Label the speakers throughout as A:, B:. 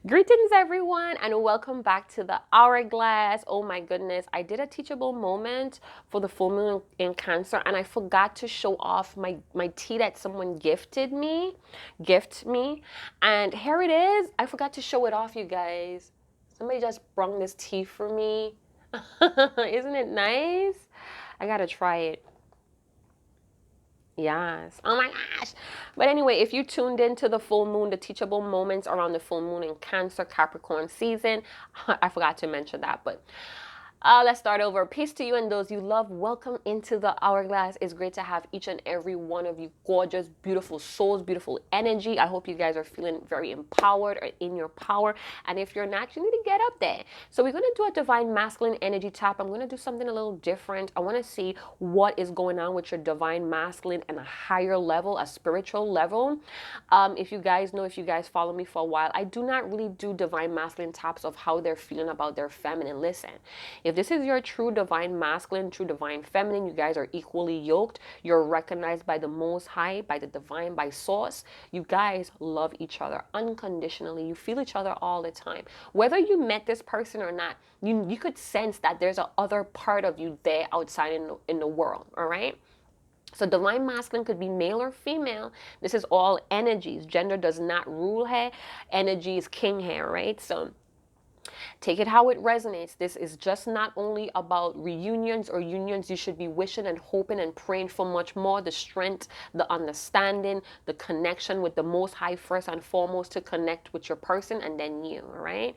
A: Greetings, everyone, and welcome back to the Hourglass. Oh my goodness, I did a teachable moment for the full moon in Cancer, and I forgot to show off my tea that someone gift me, and here it is. I forgot to show it off, you guys. Somebody just brung this tea for me. Isn't it nice? I gotta try it. Yes. Oh my gosh. But anyway, if you tuned into the full moon, the teachable moments around the full moon in Cancer, Capricorn season, I forgot to mention that, but let's start over. Peace to you and those you love. Welcome into the Hourglass. It's great to have each and every one of you gorgeous, beautiful souls, beautiful energy. I hope you guys are feeling very empowered or in your power. And if you're not, you need to get up there. So we're going to do a divine masculine energy tap. I'm going to do something a little different. I want to see what is going on with your divine masculine and a higher level, a spiritual level. If you guys know, if you guys follow me for a while, I do not really do divine masculine taps of how they're feeling about their feminine. Listen, if this is your true divine masculine, true divine feminine, you guys are equally yoked. You're recognized by the Most High, by the divine, by source. You guys love each other unconditionally. You feel each other all the time. Whether you met this person or not, you could sense that there's a other part of you there outside in the world, all right? So divine masculine could be male or female. This is all energies. Gender does not rule here. Energy is king here, right? So take it how it resonates. This is just not only about reunions or unions. You should be wishing and hoping and praying for much more. The strength, the understanding, the connection with the Most High first and foremost to connect with your person and then you, all right?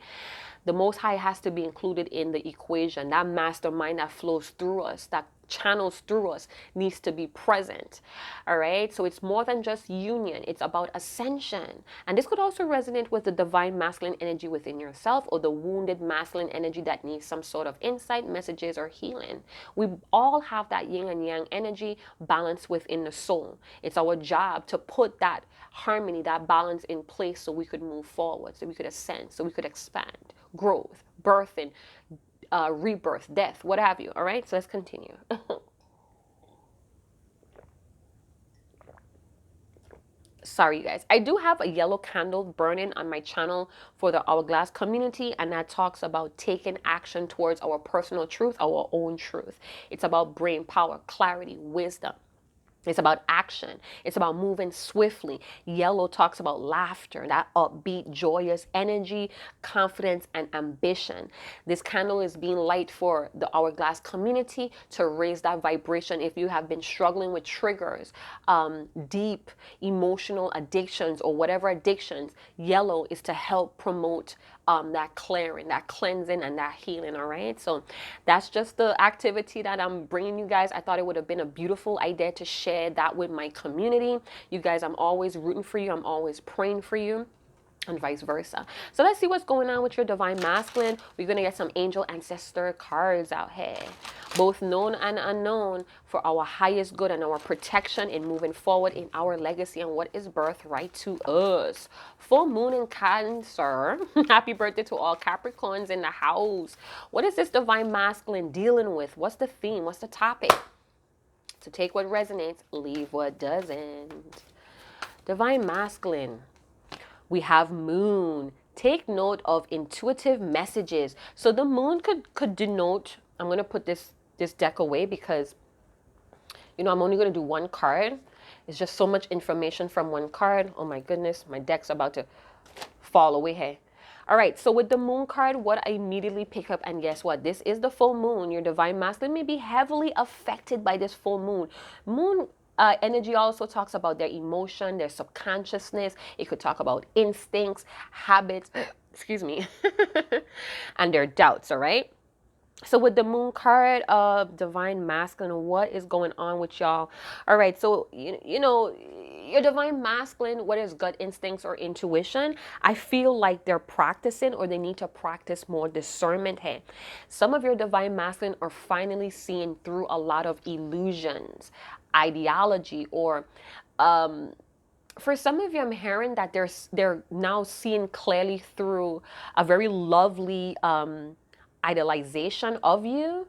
A: The Most High has to be included in the equation. That mastermind that flows through us, that channels through us, needs to be present. All right. So it's more than just union. It's about ascension. And this could also resonate with the divine masculine energy within yourself or the wounded masculine energy that needs some sort of insight, messages, or healing. We all have that yin and yang energy balance within the soul. It's our job to put that harmony, that balance in place so we could move forward, so we could ascend, so we could expand, growth, birthing, rebirth, death, what have you. All right, so let's continue. Sorry, you guys. I do have a yellow candle burning on my channel for the Hourglass community, and that talks about taking action towards our personal truth, our own truth. It's about brain power, clarity, wisdom. It's about action. It's about moving swiftly. Yellow talks about laughter, that upbeat, joyous energy, confidence, and ambition. This candle is being light for the Hourglass community to raise that vibration. If you have been struggling with triggers, deep emotional addictions, or whatever addictions, yellow is to help promote that clearing, that cleansing, and that healing. All right, so that's just the activity that I'm bringing you guys. I thought it would have been a beautiful idea to share that with my community. You guys, I'm always rooting for you. I'm always praying for you, and vice versa. So let's see what's going on with your divine masculine. We're going to get some angel ancestor cards out here, both known and unknown, for our highest good and our protection in moving forward in our legacy and what is birthright to us. Full moon in Cancer. Happy birthday to all Capricorns in the house. What is this divine masculine dealing with? What's the theme? What's the topic? So take what resonates, leave what doesn't. Divine masculine. We have moon. Take note of intuitive messages. So the moon could denote, I'm going to put this deck away because, I'm only going to do one card. It's just so much information from one card. Oh my goodness, my deck's about to fall away here. All right, so with the moon card, what I immediately pick up, and guess what? This is the full moon. Your divine masculine may be heavily affected by this full moon. Moon energy also talks about their emotion, their subconsciousness. It could talk about instincts, habits, excuse me, and their doubts, all right? So with the moon card of divine masculine, what is going on with y'all? All right, so, your divine masculine, whether it's gut instincts or intuition, I feel like they're practicing or they need to practice more discernment here. Some of your divine masculine are finally seeing through a lot of illusions, ideology, or for some of you, I'm hearing that they're now seeing clearly through a very lovely idealization of you.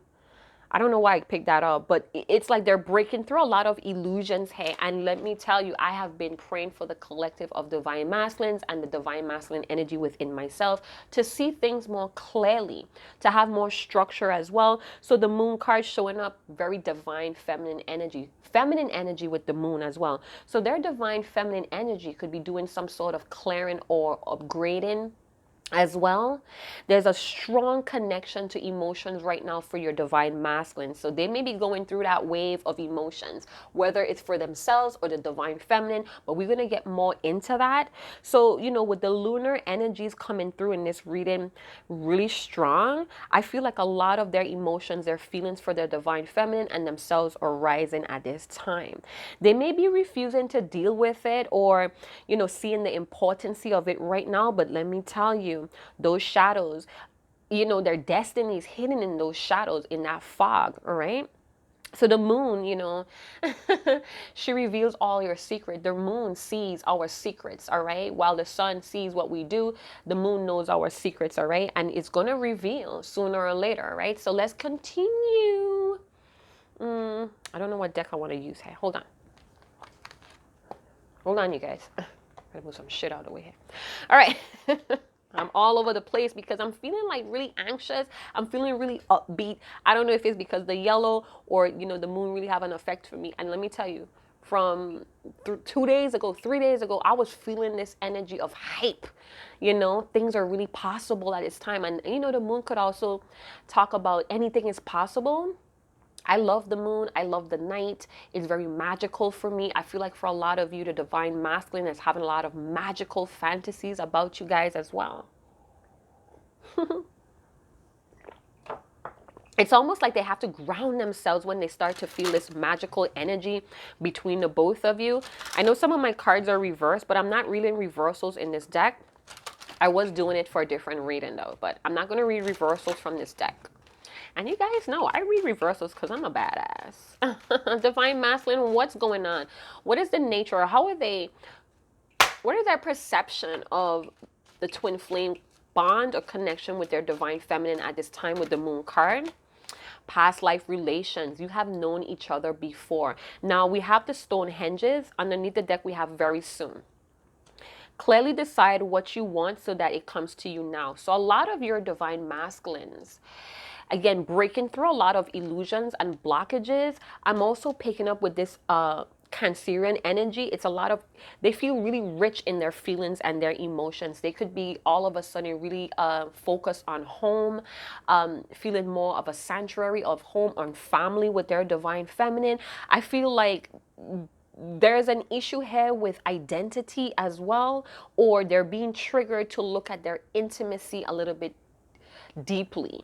A: I don't know why I picked that up, but it's like they're breaking through a lot of illusions here. And let me tell you, I have been praying for the collective of divine masculines and the divine masculine energy within myself to see things more clearly, to have more structure as well. So the moon card showing up, very divine feminine energy with the moon as well. So their divine feminine energy could be doing some sort of clearing or upgrading as well. There's a strong connection to emotions right now for your divine masculine. So they may be going through that wave of emotions, whether it's for themselves or the divine feminine, but we're going to get more into that. So, you know, with the lunar energies coming through in this reading really strong, I feel like a lot of their emotions, their feelings for their divine feminine and themselves are rising at this time. They may be refusing to deal with it or, you know, seeing the importance of it right now, but let me tell you, those shadows, you know, their destiny is hidden in those shadows, in that fog, all right? So the moon, you know, she reveals all your secrets. The moon sees our secrets, all right? While the sun sees what we do, the moon knows our secrets, all right? And it's going to reveal sooner or later, all right? So let's continue. I don't know what deck I want to use here. Hold on. Hold on, you guys. I gotta move some shit out of the way here. All right. I'm all over the place because I'm feeling like really anxious. I'm feeling really upbeat. I don't know if it's because the yellow or, you know, the moon really have an effect for me. And let me tell you, from 2 days ago, 3 days ago, I was feeling this energy of hype. You know, things are really possible at this time. And, you know, the moon could also talk about anything is possible. I love the moon. I love the night. It's very magical for me. I feel like for a lot of you, the divine masculine is having a lot of magical fantasies about you guys as well. It's almost like they have to ground themselves when they start to feel this magical energy between the both of you. I know some of my cards are reversed, but I'm not reading reversals in this deck. I was doing it for a different reading though, but I'm not going to read reversals from this deck. And you guys know I read reversals because I'm a badass. Divine masculine, what's going on? What is the nature? How are they? What is their perception of the twin flame bond or connection with their divine feminine at this time with the moon card? Past life relations. You have known each other before. Now we have the stone henges. Underneath the deck we have very soon. Clearly decide what you want so that it comes to you now. So a lot of your divine masculines, again, breaking through a lot of illusions and blockages. I'm also picking up with this Cancerian energy. It's a lot of, they feel really rich in their feelings and their emotions. They could be all of a sudden really focused on home, feeling more of a sanctuary of home, on family with their divine feminine. I feel like there's an issue here with identity as well, or they're being triggered to look at their intimacy a little bit deeply.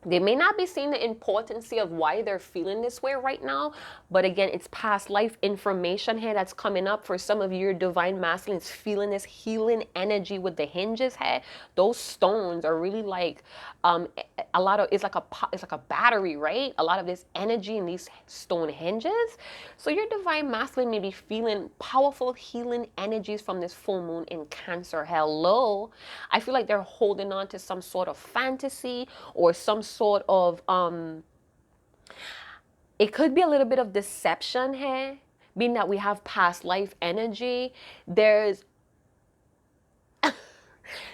A: They may not be seeing the importance of why they're feeling this way right now, but again, it's past life information here that's coming up for some of your divine masculines, feeling this healing energy with the hinges here. Those stones are really like a lot of, it's like a battery, right? A lot of this energy in these stone hinges. So your divine masculine may be feeling powerful healing energies from this full moon in Cancer. Hello. I feel like they're holding on to some sort of fantasy or some sort of it could be a little bit of deception here, being that we have past life energy. There's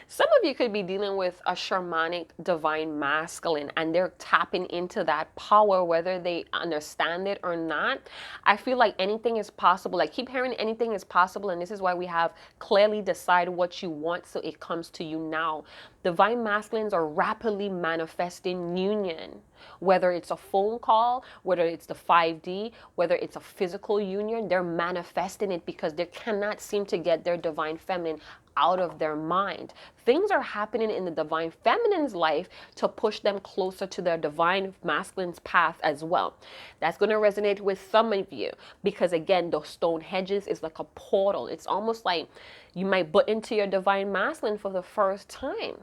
A: some of you could be dealing with a shamanic divine masculine and they're tapping into that power whether they understand it or not. I feel like anything is possible. I keep hearing anything is possible, and this is why we have clearly decide what you want so it comes to you now. Divine masculines are rapidly manifesting union, whether it's a phone call, whether it's the 5D, whether it's a physical union. They're manifesting it because they cannot seem to get their divine feminine out of their mind. Things are happening in the divine feminine's life to push them closer to their divine masculine's path as well. That's going to resonate with some of you because, again, the stone hedges is like a portal. It's almost like you might butt into your divine masculine for the first time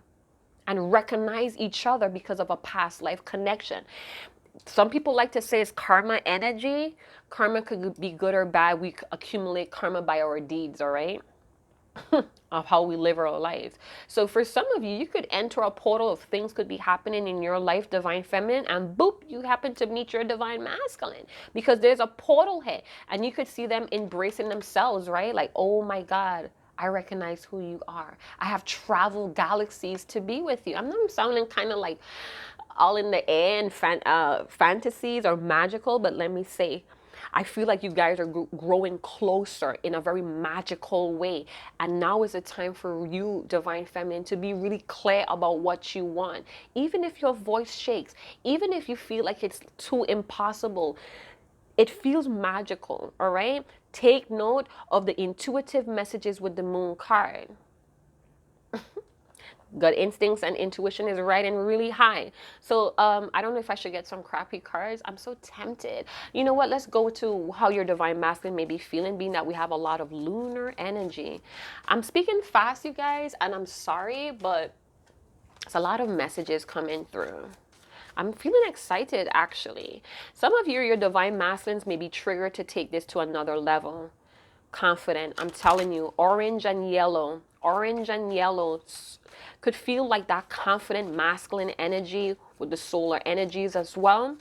A: and recognize each other because of a past life connection. Some people like to say it's karma energy. Karma could be good or bad. We accumulate karma by our deeds, all right? of how we live our lives. So for some of you, you could enter a portal of things could be happening in your life, divine feminine, and boop, you happen to meet your divine masculine, because there's a portal here and you could see them embracing themselves, right? Like, oh my God, I recognize who you are. I have traveled galaxies to be with you. I'm not sounding kind of like all in the air and fantasies or magical, but let me say, I feel like you guys are growing closer in a very magical way. And now is the time for you, Divine Feminine, to be really clear about what you want. Even if your voice shakes, even if you feel like it's too impossible, it feels magical, all right? Take note of the intuitive messages with the moon card. Gut instincts and intuition is right and really high. So I don't know if I should get some crappy cards. I'm so tempted. You know what? Let's go to how your divine masculine may be feeling, being that we have a lot of lunar energy. I'm speaking fast, you guys, and I'm sorry, but it's a lot of messages coming through. I'm feeling excited, actually. Some of you, your divine masculines, may be triggered to take this to another level. Confident. I'm telling you, orange and yellow could feel like that confident masculine energy with the solar energies as well.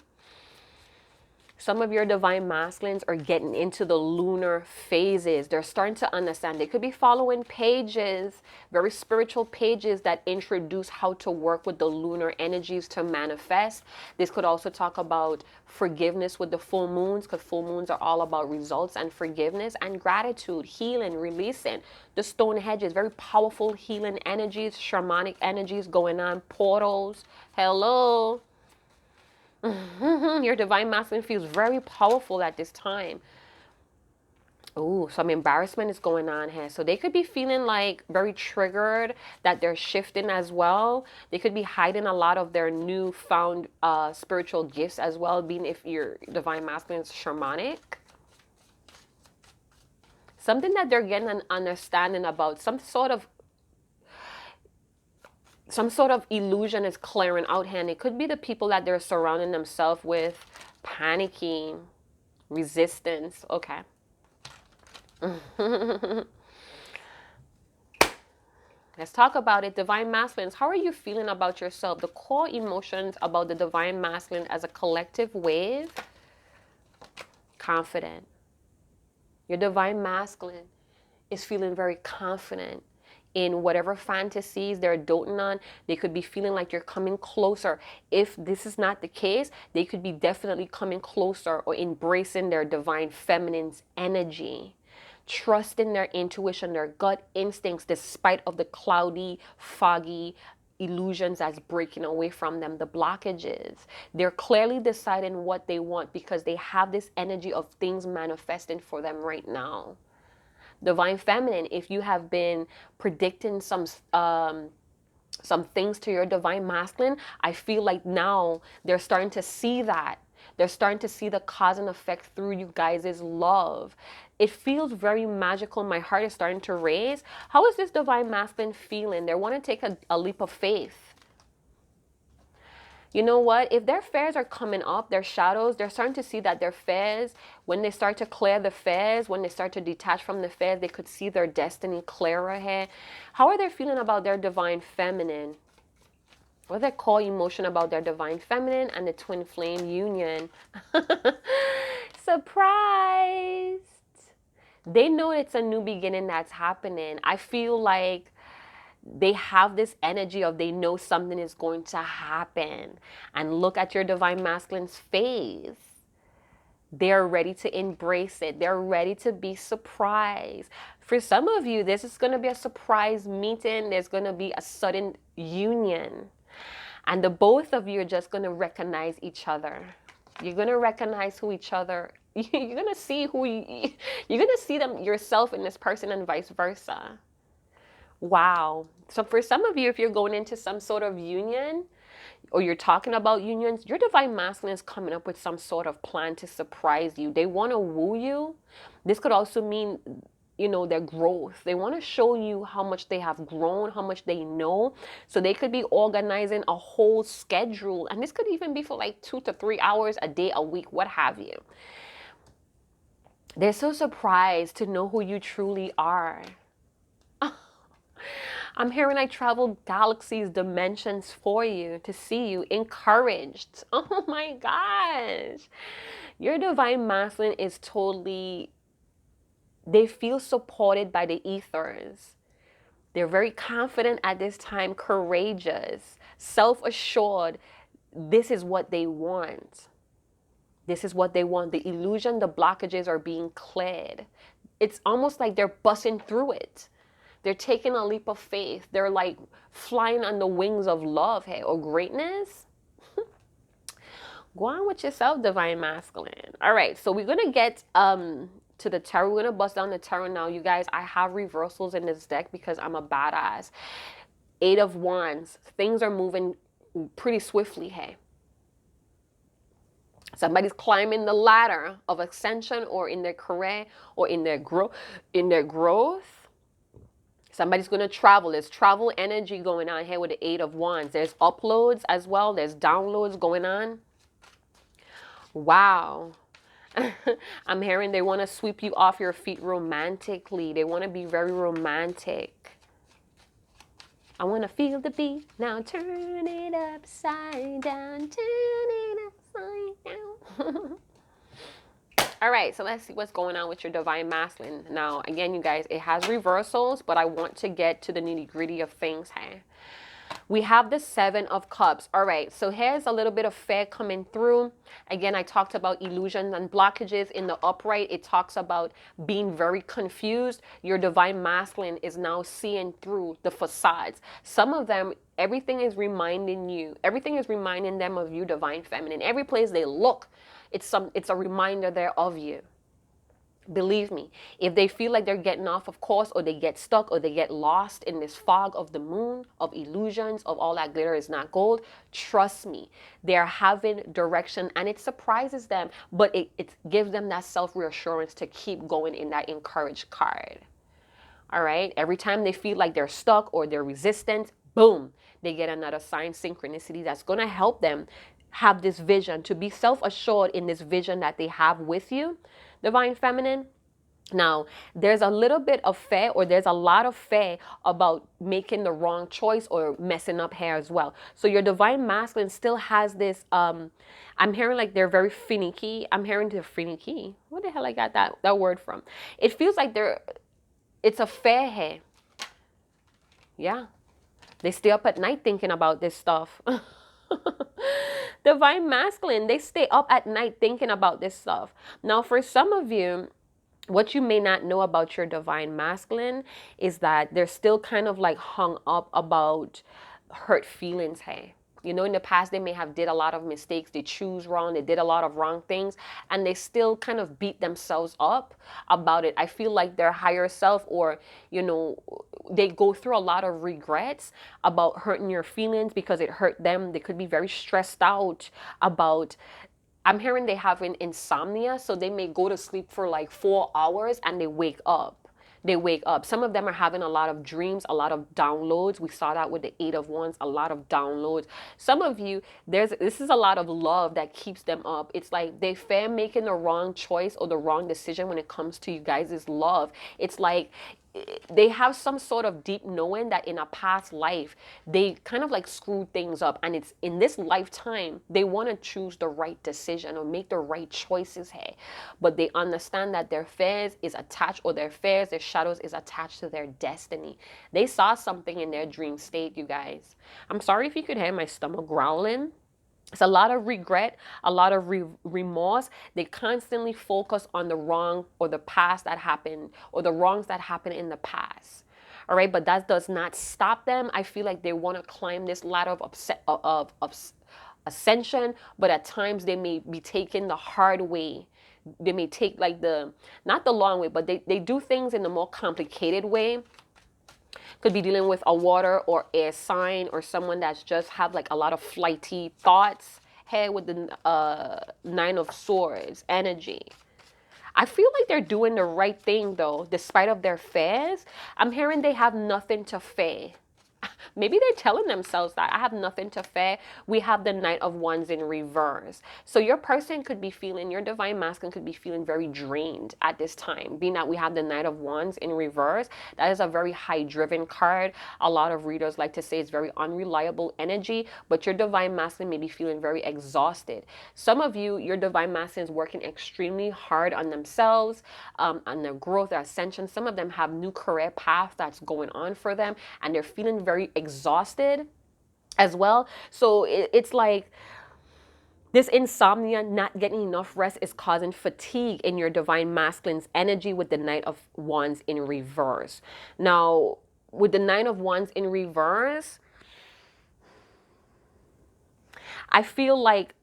A: Some of your divine masculines are getting into the lunar phases. They're starting to understand. They could be following pages, very spiritual pages that introduce how to work with the lunar energies to manifest. This could also talk about forgiveness with the full moons, because full moons are all about results and forgiveness and gratitude, healing, releasing. The stone hedges, very powerful healing energies, shamanic energies going on, portals. Hello. Your divine masculine feels very powerful at this time. Oh, some embarrassment is going on here. So they could be feeling like very triggered that they're shifting as well. They could be hiding a lot of their newfound spiritual gifts as well, being if your divine masculine is shamanic. Something that they're getting an understanding about, some sort of illusion is clearing out here. And it could be the people that they're surrounding themselves with, panicking, resistance. Okay. Let's talk about it. Divine masculines, how are you feeling about yourself? The core emotions about the divine masculine as a collective wave. Confident. Your divine masculine is feeling very confident in whatever fantasies they're doting on. They could be feeling like you're coming closer. If this is not the case, they could be definitely coming closer or embracing their divine feminine's energy, trusting their intuition, their gut instincts, despite of the cloudy, foggy illusions that's breaking away from them, the blockages. They're clearly deciding what they want because they have this energy of things manifesting for them right now. Divine feminine, if you have been predicting some things to your divine masculine, I feel like now they're starting to see that. They're starting to see the cause and effect through you guys' love. It feels very magical. My heart is starting to raise. How is this divine masculine feeling? They want to take a leap of faith. You know what? If their fears are coming up, their shadows, they're starting to see that their fears, when they start to clear the fears, when they start to detach from the fears, they could see their destiny clearer here. How are they feeling about their divine feminine? What's their core emotion about their divine feminine and the twin flame union? Surprised. They know it's a new beginning that's happening. I feel like they have this energy of they know something is going to happen. And look at your divine masculine's face. They're ready to embrace it. They're ready to be surprised. For some of you, this is going to be a surprise meeting. There's going to be a sudden union. And the both of you are just going to recognize each other. You're going to recognize who each other. You're going to see you're going to see them yourself in this person and vice versa. Wow. So for some of you, if you're going into some sort of union or you're talking about unions, your divine masculine is coming up with some sort of plan to surprise you. They want to woo you. This could also mean, you know, their growth. They want to show you how much they have grown, how much they know. So they could be organizing a whole schedule. And this could even be for like 2 to 3 hours a day, a week, what have you. They're so surprised to know who you truly are. I'm hearing I travel galaxies, dimensions for you to see you encouraged. Oh my gosh. Your divine masculine is totally, they feel supported by the ethers. They're very confident at this time, courageous, self assured. This is what they want. This is what they want. The illusion, the blockages are being cleared. It's almost like they're busting through it. They're taking a leap of faith. They're like flying on the wings of love, hey, or greatness. Go on with yourself, divine masculine. All right, so we're gonna get to the tarot. We're gonna bust down the tarot now, you guys. I have reversals in this deck because I'm a badass. 8 of Wands. Things are moving pretty swiftly, hey. Somebody's climbing the ladder of ascension, or in their career, or in their growth. Somebody's going to travel. There's travel energy going on here with the 8 of Wands. There's uploads as well. There's downloads going on. Wow. I'm hearing they want to sweep you off your feet romantically. They want to be very romantic. I want to feel the beat. Now turn it upside down. Turn it upside down. All right, so let's see what's going on with your divine masculine. Now, again, you guys, it has reversals, but I want to get to the nitty-gritty of things here. We have the 7 of Cups. All right, so here's a little bit of fear coming through. Again, I talked about illusions and blockages. In the upright, it talks about being very confused. Your divine masculine is now seeing through the facades. Some of them, everything is reminding them of you, divine feminine. Every place they look, it's a reminder there of you. Believe me, if they feel like they're getting off of course, or they get stuck, or they get lost in this fog of the moon, of illusions, of all that glitter is not gold, trust me, they're having direction, and it surprises them, but it gives them that self-reassurance to keep going in that encouraged card. All right, every time they feel like they're stuck or they're resistant, boom, they get another sign, synchronicity, that's going to help them have this vision, to be self-assured in this vision that they have with you, divine feminine. Now, there's a little bit of fear, or there's a lot of fear about making the wrong choice or messing up here as well. So your divine masculine still has this, I'm hearing like they're very finicky. I'm hearing they're finicky. Where the hell I got that word from? It feels like it's a fear here. Yeah. They stay up at night thinking about this stuff. Divine masculine, they stay up at night thinking about this stuff. Now, for some of you, what you may not know about your divine masculine is that they're still kind of like hung up about hurt feelings, hey. You know, in the past, they may have did a lot of mistakes. They choose wrong. They did a lot of wrong things. And they still kind of beat themselves up about it. I feel like their higher self, or, you know, they go through a lot of regrets about hurting your feelings because it hurt them. They could be very stressed out about, I'm hearing they have insomnia. So they may go to sleep for like 4 hours and they wake up. Some of them are having a lot of dreams, a lot of downloads. We saw that with the 8 of Wands, a lot of downloads. Some of you, this is a lot of love that keeps them up. It's like they fear making the wrong choice or the wrong decision when it comes to you guys' love. It's like they have some sort of deep knowing that in a past life, they kind of like screwed things up. And it's in this lifetime, they want to choose the right decision or make the right choices here. But they understand that their fears is attached, or their shadows is attached to their destiny. They saw something in their dream state, you guys. I'm sorry if you could hear my stomach growling. It's a lot of regret, a lot of remorse. They constantly focus on the wrong or the past that happened, or the wrongs that happened in the past. All right, but that does not stop them. I feel like they want to climb this ladder of ascension, but at times they may be taking the hard way. They may take like not the long way, but they do things in the more complicated way. Could be dealing with a water or air sign, or someone that's just have like a lot of flighty thoughts. Here with the 9 of Swords energy. I feel like they're doing the right thing though, despite of their fears. I'm hearing they have nothing to fear. Maybe they're telling themselves that I have nothing to fear. We have the Knight of Wands in reverse. So your person could be feeling, your divine masculine could be feeling very drained at this time. Being that we have the Knight of Wands in reverse, that is a very high driven card. A lot of readers like to say it's very unreliable energy, but your divine masculine may be feeling very exhausted. Some of you, your divine masculine is working extremely hard on themselves, on their growth, their ascension. Some of them have new career path that's going on for them, and they're feeling very exhausted as well. So it's like this insomnia, not getting enough rest, is causing fatigue in your divine masculine's energy with the Knight of Wands in reverse. Now, with the Knight of Wands in reverse, I feel like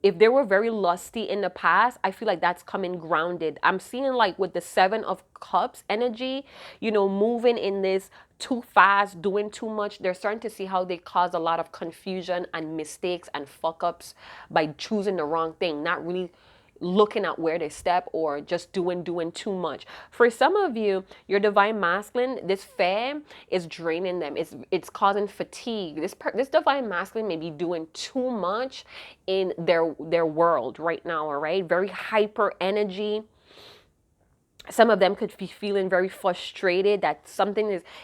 A: if they were very lusty in the past, I feel like that's coming grounded. I'm seeing like with the Seven of Cups energy, moving in this too fast, doing too much. They're starting to see how they cause a lot of confusion and mistakes and fuck ups by choosing the wrong thing, not really looking at where they step, or just doing too much. For some of you, your divine masculine, this fear is draining them. It's causing fatigue. This divine masculine may be doing too much in their world right now. All right, very hyper energy. Some of them could be feeling very frustrated that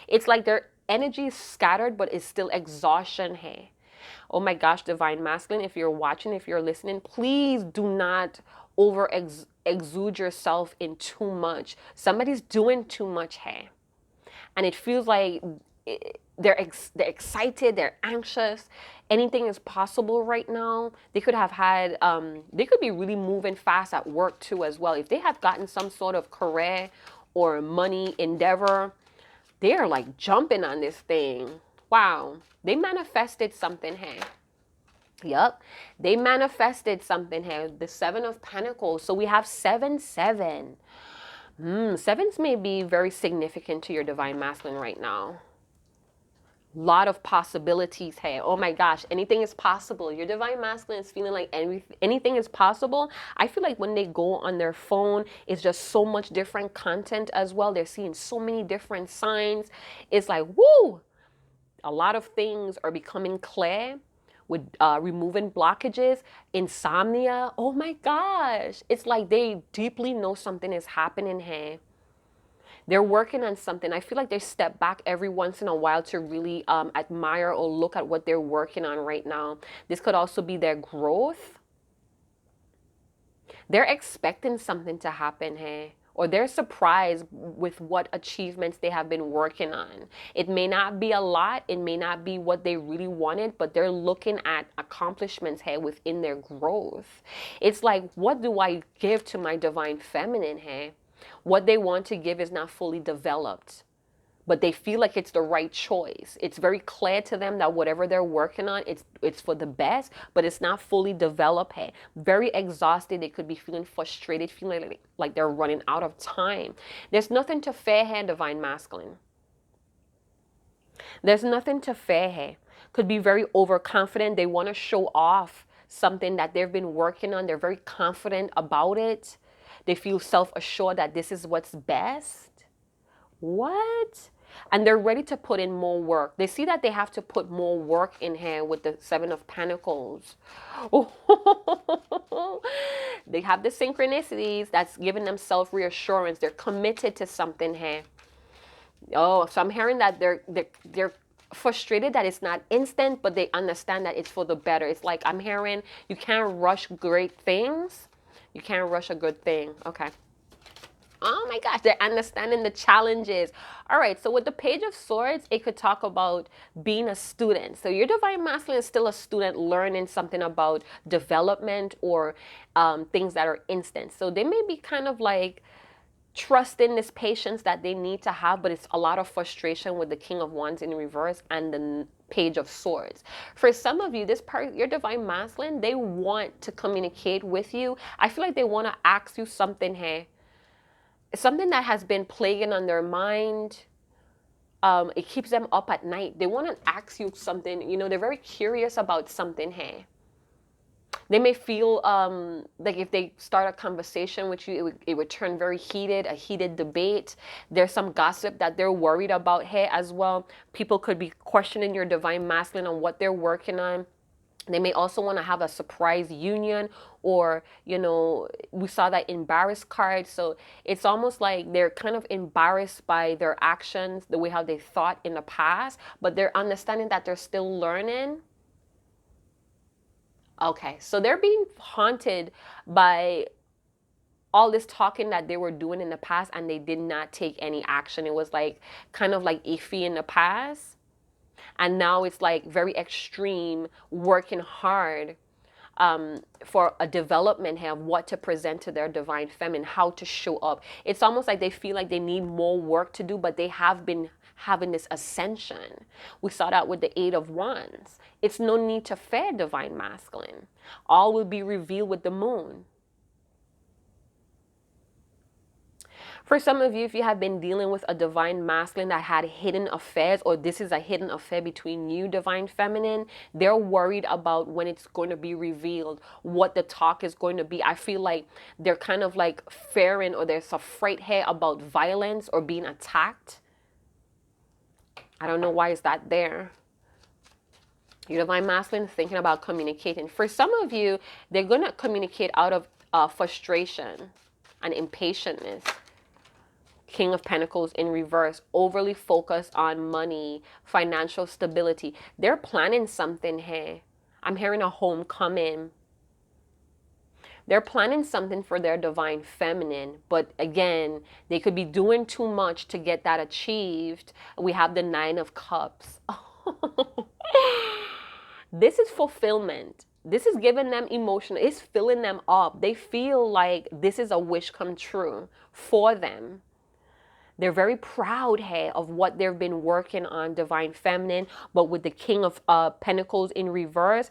A: it's like their energy is scattered, but it's still exhaustion. Hey, oh my gosh, divine masculine, if you're watching, if you're listening, please do not exude yourself in too much. Somebody's doing too much, hey, and it feels like they're excited, they're anxious. Anything is possible right now. They could have had, they could be really moving fast at work too as well. If they have gotten some sort of career or money endeavor, they're like jumping on this thing. Wow, they manifested something, hey. Yep, they manifested something here. The Seven of Pentacles. So we have 7-7. Sevens may be very significant to your divine masculine right now. Lot of possibilities here. Oh my gosh, anything is possible. Your divine masculine is feeling like anything is possible. I feel like when they go on their phone, it's just so much different content as well. They're seeing so many different signs. It's like, woo! A lot of things are becoming clear, with removing blockages, insomnia. Oh my gosh. It's like they deeply know something is happening here. They're working on something. I feel like they step back every once in a while to really admire or look at what they're working on right now. This could also be their growth. They're expecting something to happen here, or they're surprised with what achievements they have been working on. It may not be a lot, it may not be what they really wanted, but they're looking at accomplishments here within their growth. It's like, what do I give to my divine feminine here? What they want to give is not fully developed, but they feel like it's the right choice. It's very clear to them that whatever they're working on, it's for the best, but it's not fully developed. Hey, very exhausted. They could be feeling frustrated, feeling like they're running out of time. There's nothing to fear here, divine masculine. There's nothing to fear here. Could be very overconfident. They want to show off something that they've been working on. They're very confident about it. They feel self-assured that this is what's best. What? And they're ready to put in more work. They see that they have to put more work in here with the Seven of Pentacles. Oh. They have the synchronicities that's giving them self-reassurance. They're committed to something here. Oh, so I'm hearing that they're frustrated that it's not instant, but they understand that it's for the better. It's like I'm hearing you can't rush great things. You can't rush a good thing. Okay. Oh my gosh, they're understanding the challenges. All right, so with the Page of Swords, it could talk about being a student. So your divine masculine is still a student learning something about development or things that are instant. So they may be kind of like trusting this patience that they need to have, but it's a lot of frustration with the King of Wands in reverse and the Page of Swords. For some of you, this part, your divine masculine, they want to communicate with you. I feel like they want to ask you something here. Something that has been plaguing on their mind. It keeps them up at night. They want to ask you something. They're very curious about something here. They may feel like if they start a conversation with you, it would turn very heated, a heated debate. There's some gossip that they're worried about here as well. People could be questioning your divine masculine on what they're working on. They may also want to have a surprise union, or, we saw that embarrassed card. So it's almost like they're kind of embarrassed by their actions, the way how they thought in the past, but they're understanding that they're still learning. Okay, so they're being haunted by all this talking that they were doing in the past, and they did not take any action. It was like kind of like iffy in the past. And now it's like very extreme, working hard for a development here of what to present to their divine feminine, how to show up. It's almost like they feel like they need more work to do, but they have been having this ascension. We saw that with the Eight of Wands. It's no need to fear divine masculine. All will be revealed with the moon. For some of you, if you have been dealing with a divine masculine that had hidden affairs, or this is a hidden affair between you, divine feminine, they're worried about when it's going to be revealed, what the talk is going to be. I feel like they're kind of like fearing, or there's a fright here about violence or being attacked. I don't know why is that there. Your divine masculine is thinking about communicating. For some of you, they're going to communicate out of frustration and impatientness. King of Pentacles in reverse, overly focused on money, financial stability. They're planning something here. I'm hearing a homecoming. They're planning something for their divine feminine, but again, they could be doing too much to get that achieved. We have the Nine of Cups. This is fulfillment. This is giving them emotion. It's filling them up. They feel like this is a wish come true for them. They're very proud here of what they've been working on, divine feminine. But with the King of Pentacles in reverse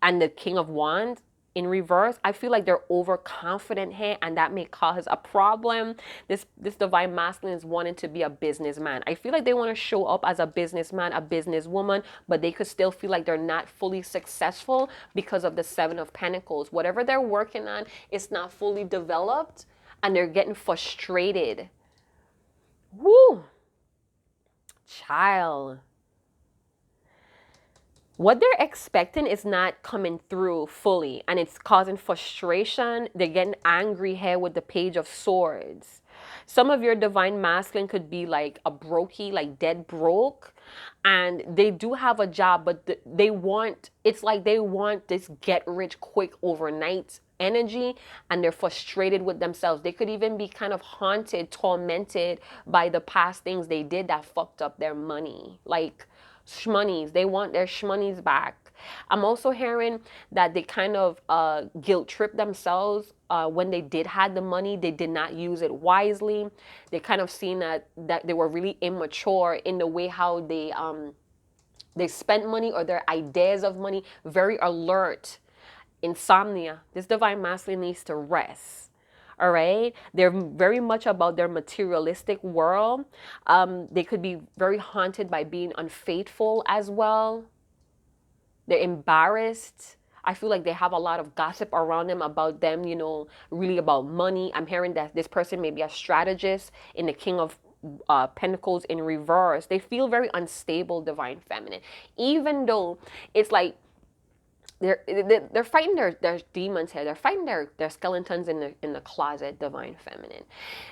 A: and the King of Wands in reverse, I feel like they're overconfident here, and that may cause a problem. This divine masculine is wanting to be a businessman. I feel like they want to show up as a businessman, a businesswoman, but they could still feel like they're not fully successful because of the Seven of Pentacles. Whatever they're working on is not fully developed, and they're getting frustrated. Woo! Child. What they're expecting is not coming through fully, and it's causing frustration. They're getting angry here with the Page of Swords. Some of your divine masculine could be like a brokey, like dead broke, and they do have a job, but it's like they want this get rich quick overnight energy, and they're frustrated with themselves. They could even be kind of haunted, tormented by the past things they did that fucked up their money, like shmonies. They want their shmonies back. I'm also hearing that they kind of guilt trip themselves when they did have the money. They did not use it wisely. They kind of seen that they were really immature in the way how they spent money, or their ideas of money. Very alert. Insomnia. This divine masculine needs to rest. All right. They're very much about their materialistic world. They could be very haunted by being unfaithful as well. They're embarrassed. I feel like they have a lot of gossip around them about them, really about money. I'm hearing that this person may be a strategist in the King of Pentacles in reverse. They feel very unstable, divine feminine, even though it's like they're fighting their demons here. They're fighting their skeletons in the closet, divine feminine.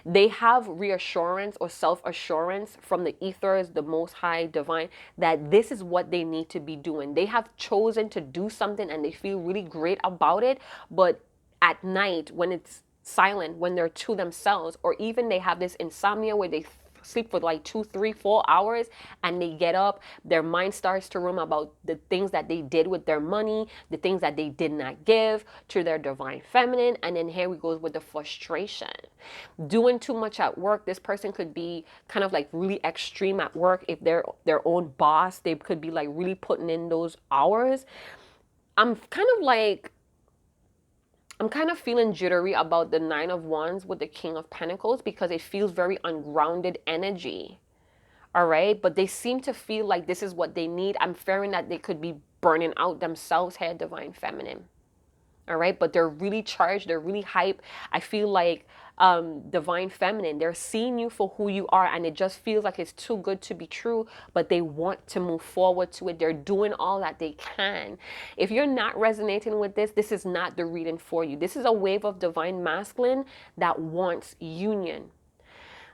A: They have reassurance or self-assurance from the ethers, the most high divine, that this is what they need to be doing. They have chosen to do something, and they feel really great about it. But at night, when it's silent, when they're to themselves, or even they have this insomnia where they sleep for like 2, 3, 4 hours, and they get up, their mind starts to roam about the things that they did with their money, the things that they did not give to their divine feminine. And then here we go with the frustration. Doing too much at work. This person could be kind of like really extreme at work. If they're their own boss, they could be like really putting in those hours. I'm kind of feeling jittery about the Nine of Wands with the King of Pentacles, because it feels very ungrounded energy. All right. But they seem to feel like this is what they need. I'm fearing that they could be burning out themselves here, divine feminine. All right, but they're really charged, they're really hype. I feel like divine feminine, they're seeing you for who you are, and it just feels like it's too good to be true, but they want to move forward to it. They're doing all that they can. If you're not resonating with this is not the reading for you. This is a wave of divine masculine that wants union.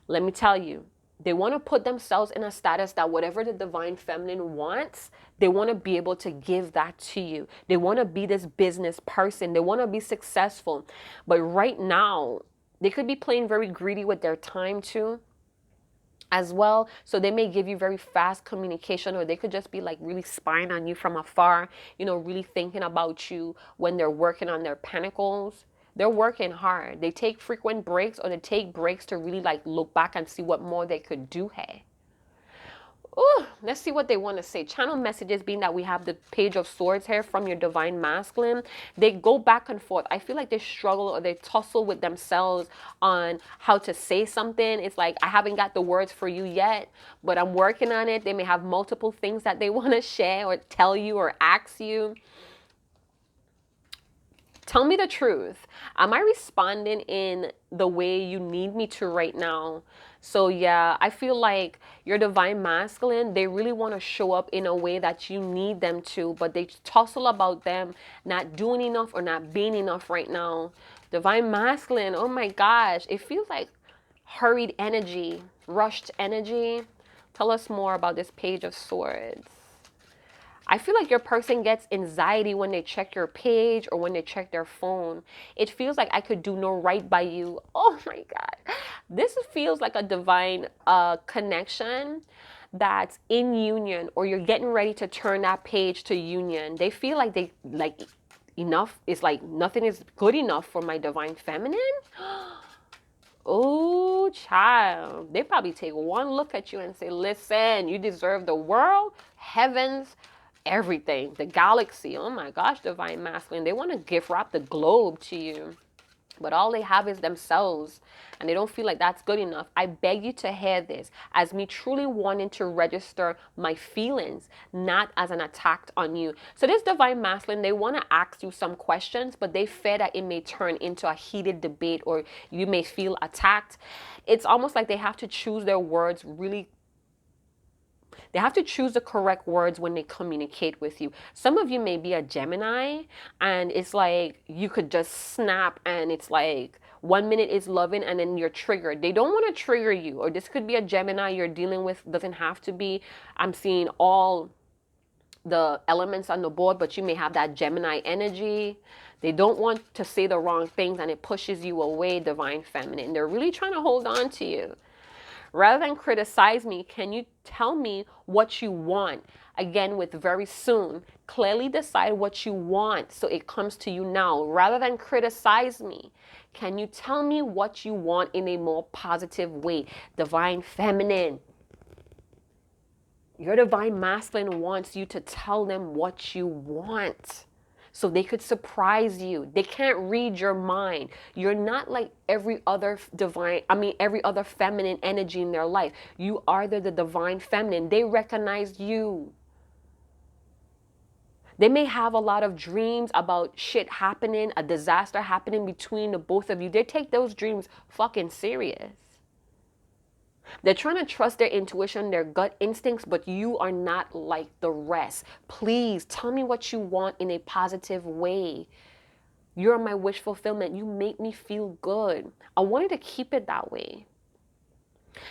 A: Let me tell you, they want to put themselves in a status that whatever the divine feminine wants, they want to be able to give that to you. They want to be this business person. They want to be successful. But right now, they could be playing very greedy with their time too as well. So they may give you very fast communication, or they could just be like really spying on you from afar, you know, really thinking about you when they're working on their pentacles. They're working hard. They take frequent breaks, or they take breaks to really like look back and see what more they could do. Hey. Ooh, let's see what they want to say. Channel messages, being that we have the Page of Swords here from your divine masculine. They go back and forth. I feel like they struggle, or they tussle with themselves on how to say something. It's like, I haven't got the words for you yet, but I'm working on it. They may have multiple things that they want to share or tell you or ask you. Tell me the truth. Am I responding in the way you need me to right now? So yeah, I feel like your divine masculine, they really want to show up in a way that you need them to, but they tussle about them not doing enough or not being enough right now. Divine masculine, oh my gosh, it feels like hurried energy, rushed energy. Tell us more about this Page of Swords. I feel like your person gets anxiety when they check your page or when they check their phone. It feels like I could do no right by you. Oh my God. This feels like a divine connection that's in union, or you're getting ready to turn that page to union. They feel like they like enough is like nothing is good enough for my divine feminine. Oh, child. They probably take one look at you and say, listen, you deserve the world, heavens, everything, the galaxy. Oh my gosh, divine masculine. They want to gift wrap the globe to you, but all they have is themselves, and they don't feel like that's good enough. I beg you to hear this as me truly wanting to register my feelings, not as an attack on you. So this divine masculine, they want to ask you some questions, but they fear that it may turn into a heated debate, or you may feel attacked. It's almost like they have to choose their words really. They have to choose the correct words when they communicate with you. Some of you may be a Gemini, and it's like you could just snap, and it's like 1 minute is loving and then you're triggered. They don't want to trigger you. Or this could be a Gemini you're dealing with. Doesn't have to be. I'm seeing all the elements on the board, but you may have that Gemini energy. They don't want to say the wrong things, and it pushes you away, divine feminine. They're really trying to hold on to you. Rather than criticize me, can you tell me what you want? Again, with very soon. Clearly decide what you want so it comes to you now. Rather than criticize me, can you tell me what you want in a more positive way? Divine feminine. Your divine masculine wants you to tell them what you want, so they could surprise you. They can't read your mind. You're not like every other every other feminine energy in their life. You are the divine feminine. They recognize you. They may have a lot of dreams about shit happening, a disaster happening between the both of you. They take those dreams fucking serious. They're trying to trust their intuition, their gut instincts, but you are not like the rest. Please tell me what you want in a positive way. You're my wish fulfillment. You make me feel good. I wanted to keep it that way.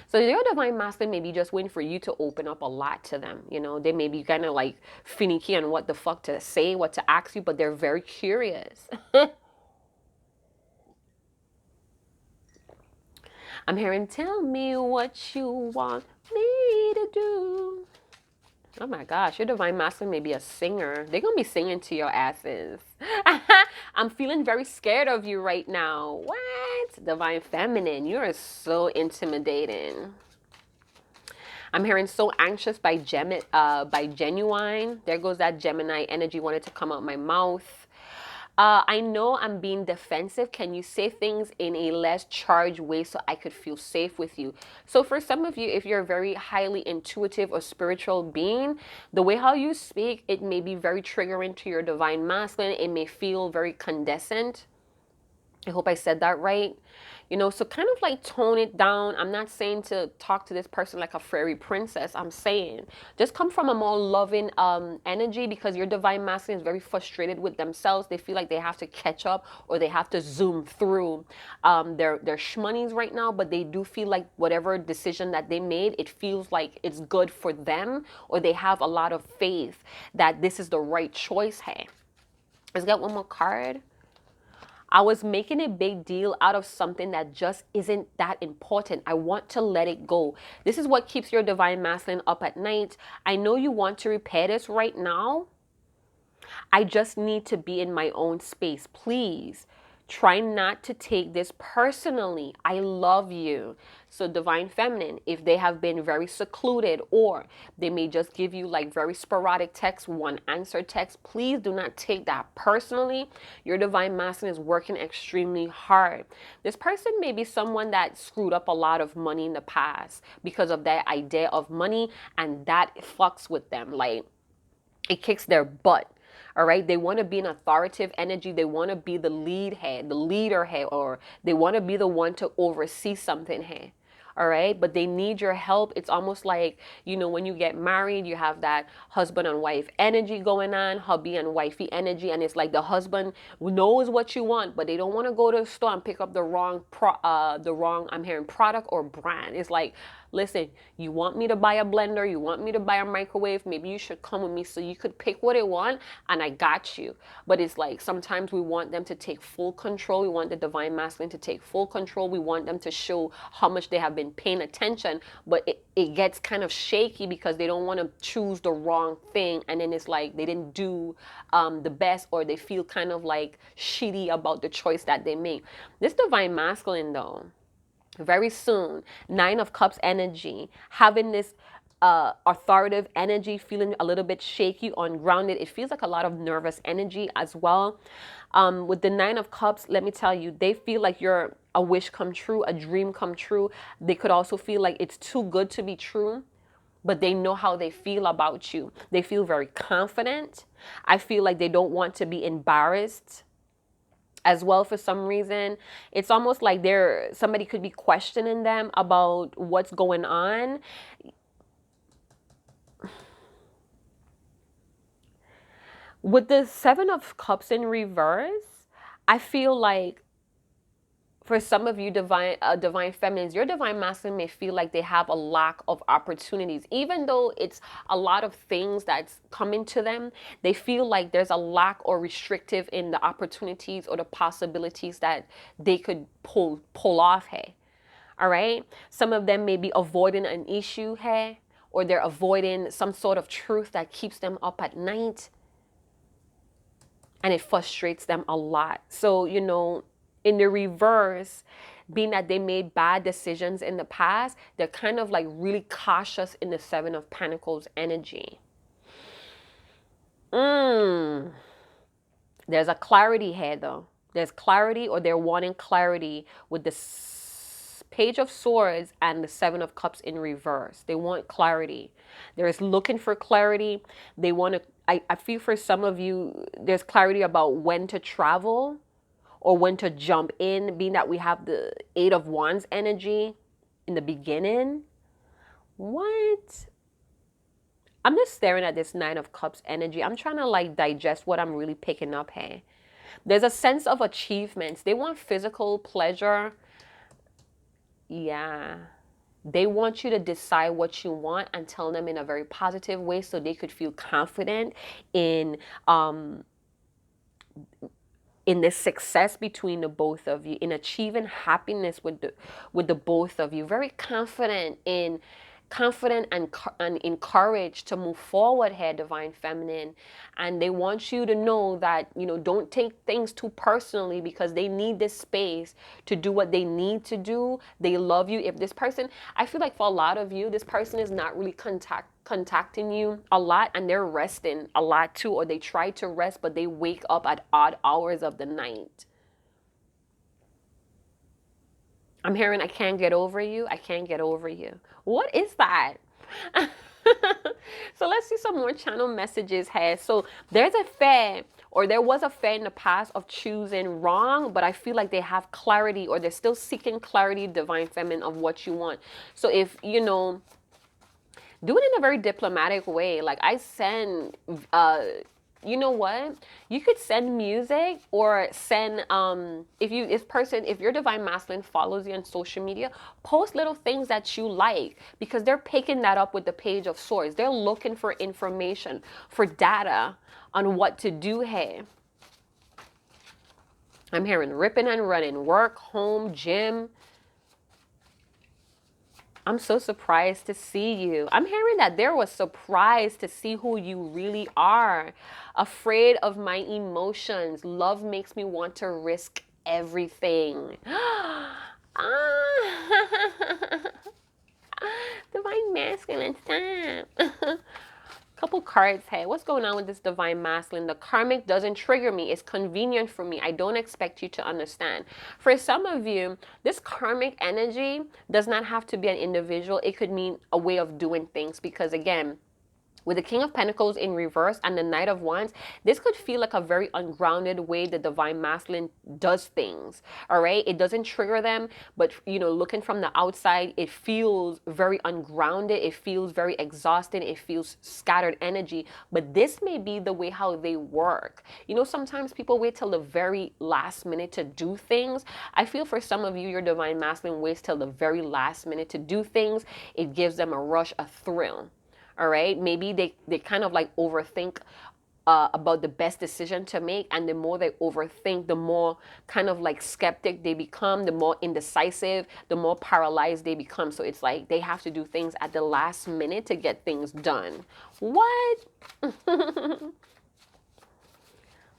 A: So your divine masculine may be just waiting for you to open up a lot to them. You know, they may be kind of like finicky on what the fuck to say, what to ask you, but they're very curious. I'm hearing, tell me what you want me to do. Oh my gosh, your divine masculine may be a singer. They're going to be singing to your asses. I'm feeling very scared of you right now. What? Divine feminine, you are so intimidating. I'm hearing so anxious by Genuine. There goes that Gemini energy wanted to come out my mouth. I know I'm being defensive. Can you say things in a less charged way so I could feel safe with you? So for some of you, if you're a very highly intuitive or spiritual being, the way how you speak, it may be very triggering to your divine masculine. It may feel very condescending. I hope I said that right. So kind of like tone it down. I'm not saying to talk to this person like a fairy princess. I'm saying just come from a more loving energy, because your divine masculine is very frustrated with themselves. They feel like they have to catch up, or they have to zoom through their shmoneys right now, but they do feel like whatever decision that they made, it feels like it's good for them, or they have a lot of faith that this is the right choice. Hey, let's get one more card. I was making a big deal out of something that just isn't that important. I want to let it go. This is what keeps your divine masculine up at night. I know you want to repair this right now. I just need to be in my own space. Please try not to take this personally. I love you. So divine feminine, if they have been very secluded, or they may just give you like very sporadic text, one answer text, please do not take that personally. Your divine masculine is working extremely hard. This person may be someone that screwed up a lot of money in the past because of that idea of money, and that fucks with them. Like, it kicks their butt. All right. They want to be an authoritative energy. They want to be the lead head, the leader head, or they want to be the one to oversee something here. All right. But they need your help. It's almost like, when you get married, you have that husband and wife energy going on, hubby and wifey energy. And it's like the husband knows what you want, but they don't want to go to the store and pick up the wrong, I'm hearing product or brand. It's like, listen, you want me to buy a blender, you want me to buy a microwave, maybe you should come with me so you could pick what you want, and I got you. But it's like sometimes we want them to take full control. We want the divine masculine to take full control. We want them to show how much they have been paying attention, but it gets kind of shaky because they don't want to choose the wrong thing, and then it's like they didn't do the best, or they feel kind of like shitty about the choice that they made. This divine masculine, though, very soon, 9 of Cups energy, having this authoritative energy, feeling a little bit shaky, ungrounded. It feels like a lot of nervous energy as well. With the 9 of Cups, let me tell you, they feel like you're a wish come true, a dream come true. They could also feel like it's too good to be true, but they know how they feel about you. They feel very confident. I feel like they don't want to be embarrassed as well. For some reason, it's almost like somebody could be questioning them about what's going on. With the 7 of Cups in reverse, I feel like for some of you divine feminines, your divine masculine may feel like they have a lack of opportunities. Even though it's a lot of things that's coming to them, they feel like there's a lack or restrictive in the opportunities or the possibilities that they could pull off. Hey, all right. Some of them may be avoiding an issue. Hey, or they're avoiding some sort of truth that keeps them up at night, and it frustrates them a lot. So, in the reverse, being that they made bad decisions in the past, they're kind of like really cautious in the 7 of Pentacles energy. There's a clarity here, though. There's clarity, or they're wanting clarity with the Page of Swords and the 7 of Cups in reverse. They want clarity. They're looking for clarity. They want to, I feel for some of you, there's clarity about when to travel or when to jump in, being that we have the 8 of Wands energy in the beginning. What? I'm just staring at this 9 of Cups energy. I'm trying to like digest what I'm really picking up here. There's a sense of achievements. They want physical pleasure. Yeah. They want you to decide what you want and tell them in a very positive way so they could feel confident in this success between the both of you, in achieving happiness with the both of you. Very confident in confident and encouraged to move forward here, divine feminine. And they want you to know that, don't take things too personally, because they need this space to do what they need to do. They love you. If this person, I feel like for a lot of you, this person is not really contacting you a lot, and they're resting a lot too, or they try to rest, but they wake up at odd hours of the night. I'm hearing, I can't get over you. I can't get over you. What is that? So let's see some more channel messages here. So there's a fear, or there was a fear in the past of choosing wrong, but I feel like they have clarity, or they're still seeking clarity, divine feminine, of what you want. So if, do it in a very diplomatic way. Like I send, you know what? You could send music, or send if your divine masculine follows you on social media, post little things that you like, because they're picking that up with the Page of Swords. They're looking for information, for data on what to do here. I'm hearing ripping and running, work, home, gym. I'm so surprised to see you. I'm hearing that there was surprised to see who you really are. Afraid of my emotions. Love makes me want to risk everything. Divine masculine, stop. Couple cards here. What's going on with this divine masculine? The karmic doesn't trigger me. It's convenient for me. I don't expect you to understand. For some of you, this karmic energy does not have to be an individual. It could mean a way of doing things, because again, with the King of Pentacles in reverse and the Knight of Wands, this could feel like a very ungrounded way the divine masculine does things. All right, it doesn't trigger them, but looking from the outside, it feels very ungrounded. It feels very exhausting. It feels scattered energy. But this may be the way how they work. Sometimes people wait till the very last minute to do things. I feel for some of you, your divine masculine waits till the very last minute to do things. It gives them a rush, a thrill. All right, maybe they kind of like overthink about the best decision to make, and the more they overthink, the more kind of like skeptic they become, the more indecisive, the more paralyzed they become. So it's like they have to do things at the last minute to get things done. What?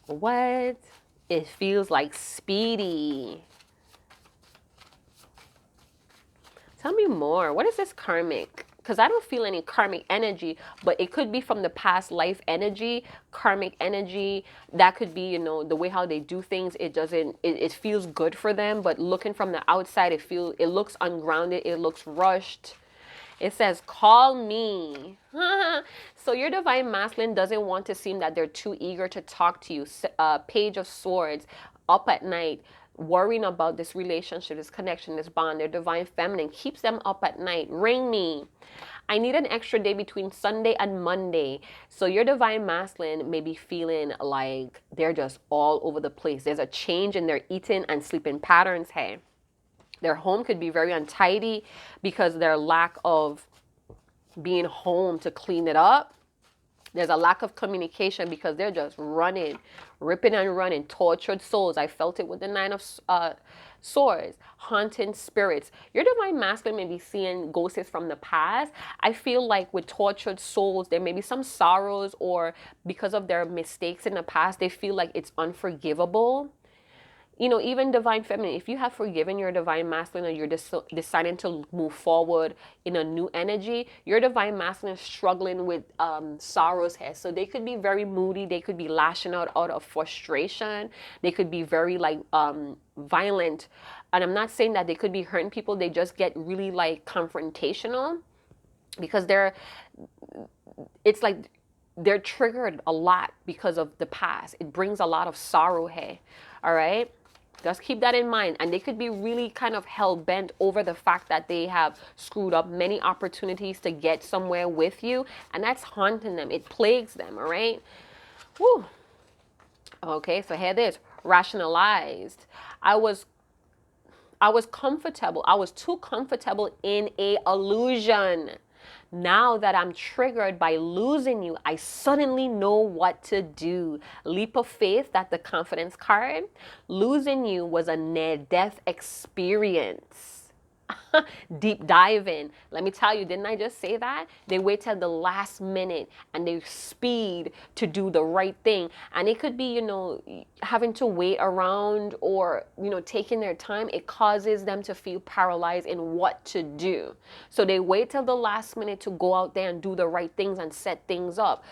A: What? It feels like speedy. Tell me more. What is this karmic? Because I don't feel any karmic energy, but it could be from the past life energy, karmic energy. That could be, the way how they do things. It feels good for them, but looking from the outside, it looks ungrounded. It looks rushed. It says, call me. So your divine masculine doesn't want to seem that they're too eager to talk to you. Page of Swords, up at night, worrying about this relationship, this connection, this bond. Their divine feminine keeps them up at night. Ring me. I need an extra day between Sunday and Monday. So your divine masculine may be feeling like they're just all over the place. There's a change in their eating and sleeping patterns here. Their home could be very untidy because their lack of being home to clean it up. There's a lack of communication because they're just running, ripping and running, tortured souls. I felt it with the Nine of Swords, haunting spirits. Your divine masculine may be seeing ghosts from the past. I feel like with tortured souls, there may be some sorrows, or because of their mistakes in the past, they feel like it's unforgivable. Even divine feminine, if you have forgiven your divine masculine, or you're deciding to move forward in a new energy, your divine masculine is struggling with sorrows here. So they could be very moody. They could be lashing out of frustration. They could be very violent. And I'm not saying that they could be hurting people. They just get really confrontational, because it's like they're triggered a lot because of the past. It brings a lot of sorrow here. All right. Just keep that in mind. And they could be really kind of hell-bent over the fact that they have screwed up many opportunities to get somewhere with you. And that's haunting them. It plagues them, all right? Woo. Okay, so here it is. Rationalized. I was comfortable. I was too comfortable in a illusion. Now that I'm triggered by losing you, I suddenly know what to do. Leap of faith, that's the confidence card. Losing you was a near-death experience. deep dive in. Let me tell you, didn't I just say that? They wait till the last minute and they speed to do the right thing. And it could be, having to wait around or, taking their time. It causes them to feel paralyzed in what to do. So they wait till the last minute to go out there and do the right things and set things up.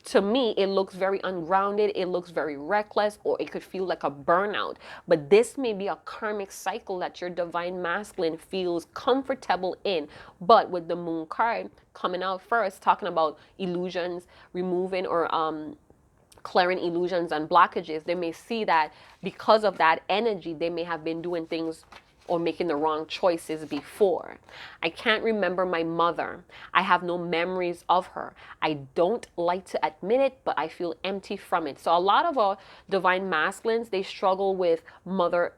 A: To me, it looks very ungrounded. It looks very reckless, or it could feel like a burnout. But this may be a karmic cycle that your divine masculine feels comfortable in. But with the moon card coming out first, talking about illusions, removing or clearing illusions and blockages, they may see that because of that energy, they may have been doing things or making the wrong choices before. I can't remember my mother. I have no memories of her. I don't like to admit it, but I feel empty from it. So a lot of our divine masculines, they struggle with mother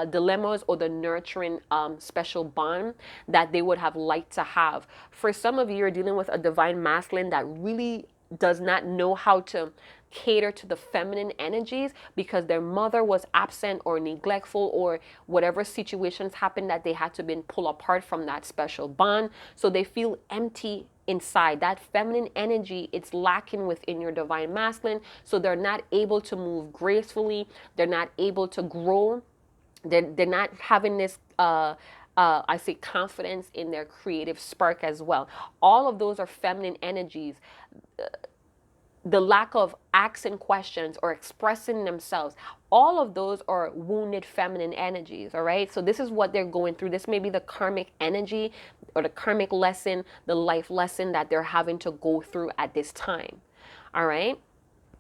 A: dilemmas or the nurturing special bond that they would have liked to have. For some of you, you're dealing with a divine masculine that really does not know how to cater to the feminine energies because their mother was absent or neglectful, or whatever situations happened that they had to be pulled apart from that special bond. So they feel empty inside. That feminine energy, it's lacking within your divine masculine. So they're not able to move gracefully. They're not able to grow. They're not having this I say confidence in their creative spark as well. All of those are feminine energies. The lack of asking questions or expressing themselves, all of those are wounded feminine energies. All right, so this is what they're going through. This may be the karmic energy or the karmic lesson, the life lesson that they're having to go through at this time. All right.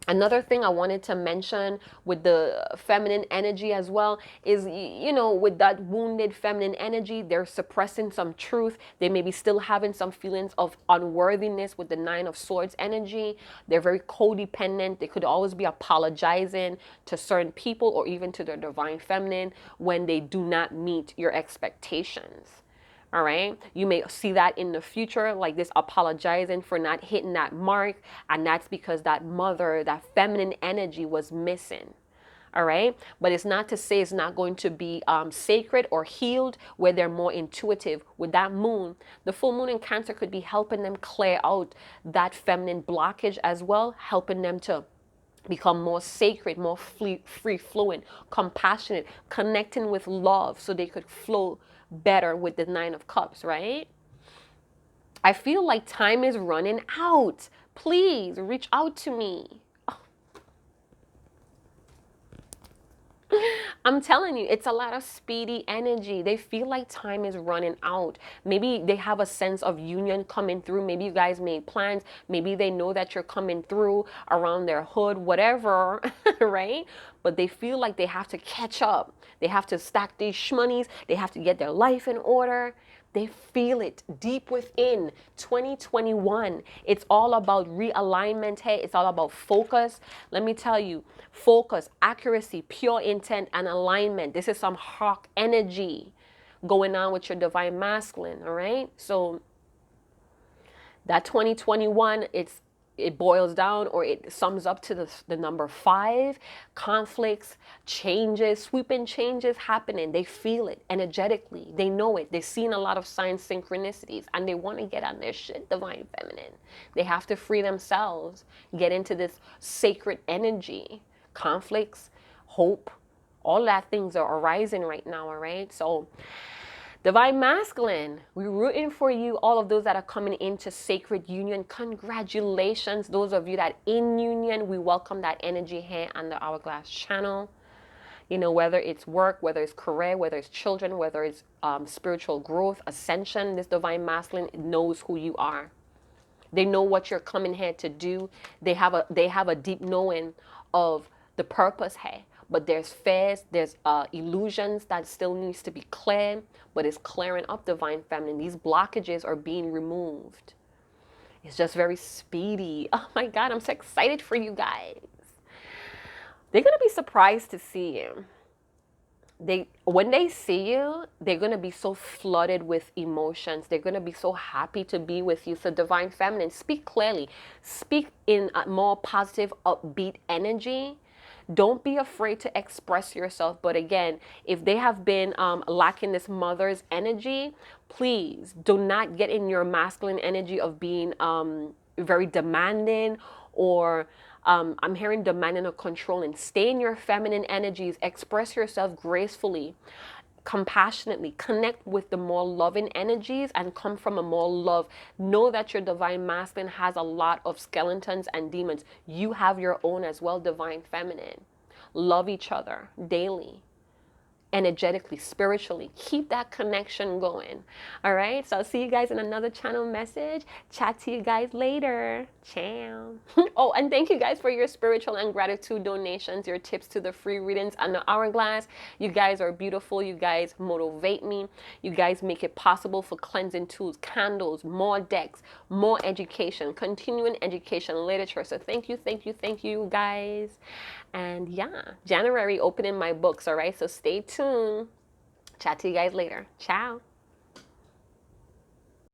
A: Another thing I wanted to mention with the feminine energy as well is, with that wounded feminine energy, they're suppressing some truth. They may be still having some feelings of unworthiness with the Nine of Swords energy. They're very codependent. They could always be apologizing to certain people or even to their divine feminine when they do not meet your expectations. All right. You may see that in the future, like this apologizing for not hitting that mark. And that's because that mother, that feminine energy was missing. All right. But it's not to say it's not going to be sacred or healed where they're more intuitive. With that moon, the full moon in Cancer could be helping them clear out that feminine blockage as well, helping them to become more sacred, more free flowing, compassionate, connecting with love so they could flow better with the Nine of Cups, right? I feel like time is running out. Please reach out to me. I'm telling you, it's a lot of speedy energy. They feel like time is running out. Maybe they have a sense of union coming through. Maybe you guys made plans. Maybe they know that you're coming through around their hood, whatever, right? But they feel like they have to catch up. They have to stack these shmoneys. They have to get their life in order. They feel it deep within. 2021, it's all about realignment. Hey, it's all about focus. Let me tell you, focus, accuracy, pure intent, and alignment. This is some hawk energy going on with your divine masculine, all right? So that 2021, it boils down, or it sums up to the number 5. Conflicts, changes, sweeping changes happening. They feel it energetically. They know it. They've seen a lot of sign synchronicities, and they want to get on their shit, divine feminine. They have to free themselves, get into this sacred energy. Conflicts, hope, all that things are arising right now, all right? So divine masculine, we're rooting for you. All of those that are coming into sacred union, congratulations. Those of you that in union, we welcome that energy here on the Hourglass channel. Whether it's work, whether it's career, whether it's children, whether it's spiritual growth, ascension, this divine masculine knows who you are. They know what you're coming here to do. They have a deep knowing of the purpose here. But there's fears, there's illusions that still needs to be cleared, but it's clearing up, divine feminine. These blockages are being removed. It's just very speedy. Oh my God, I'm so excited for you guys. They're going to be surprised to see you. When they see you, they're going to be so flooded with emotions. They're going to be so happy to be with you. So divine feminine, speak clearly. Speak in a more positive, upbeat energy. Don't be afraid to express yourself. But again, if they have been lacking this mother's energy, please do not get in your masculine energy of being very demanding, or I'm hearing demanding or controlling. Stay in your feminine energies. Express yourself gracefully, compassionately. Connect with the more loving energies and come from a more love. Know that your divine masculine has a lot of skeletons and demons. You have your own as well, divine feminine. Love each other daily, energetically, spiritually. Keep that connection going. All right. So I'll see you guys in another channel message. Chat to you guys later. Ciao. Oh, and thank you guys for your spiritual and gratitude donations, your tips to the free readings and the hourglass. You guys are beautiful. You guys motivate me. You guys make it possible for cleansing tools, candles, more decks, more education, continuing education, literature. So thank you, thank you, thank you guys. And yeah, January opening my books. All right. So stay tuned. Chat to you guys later. Ciao.